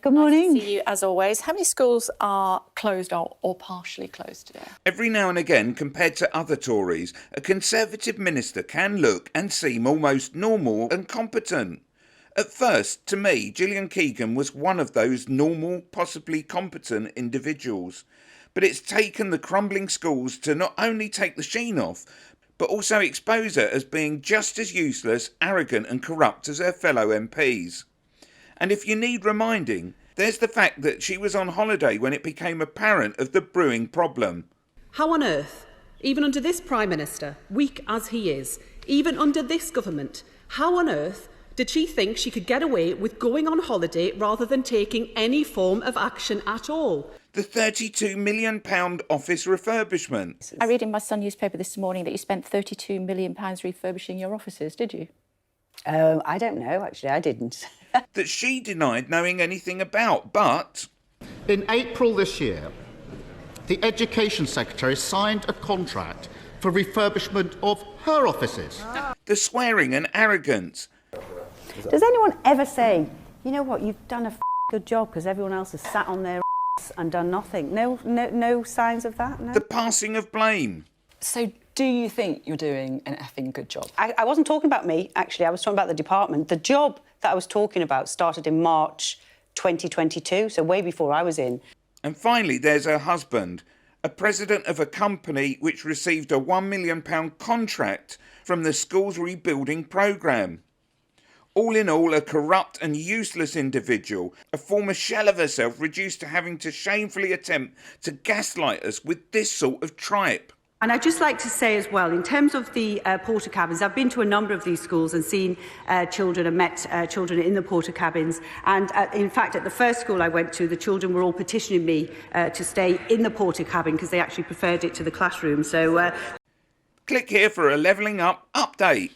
Good morning. Nice to see you as always. How many schools are closed or partially closed today? Every now and again, compared to other Tories, a Conservative minister can look and seem almost normal and competent. At first, to me, Gillian Keegan was one of those normal, possibly competent individuals. But it's taken the crumbling schools to not only take the sheen off, but also expose her as being just as useless, arrogant and corrupt as her fellow MPs. And if you need reminding, there's the fact that she was on holiday when it became apparent of the brewing problem. How on earth, even under this Prime Minister, weak as he is, even under this government, how on earth did she think she could get away with going on holiday rather than taking any form of action at all? The £32 million office refurbishment. I read in my Sun newspaper this morning that you spent £32 million refurbishing your offices, did you? I don't know, actually, I didn't. That she denied knowing anything about, but... In April this year, the Education Secretary signed a contract for refurbishment of her offices. The swearing and arrogance. Does anyone ever say, you know what, you've done a good job because everyone else has sat on their and done nothing? No signs of that, no? The passing of blame. So do you think you're doing an effing good job? I wasn't talking about me, actually. I was talking about the department. The job that I was talking about started in March 2022, so way before I was in. And finally, there's her husband, a president of a company which received a £1 million contract from the school's rebuilding programme. All in all, a corrupt and useless individual, a former shell of herself reduced to having to shamefully attempt to gaslight us with this sort of tripe. And I'd just like to say as well, in terms of the Portacabins, I've been to a number of these schools and seen children and met children in the Portacabins. And in fact, at the first school I went to, the children were all petitioning me to stay in the Portacabin because they actually preferred it to the classroom. So, Click here for a Levelling Up update.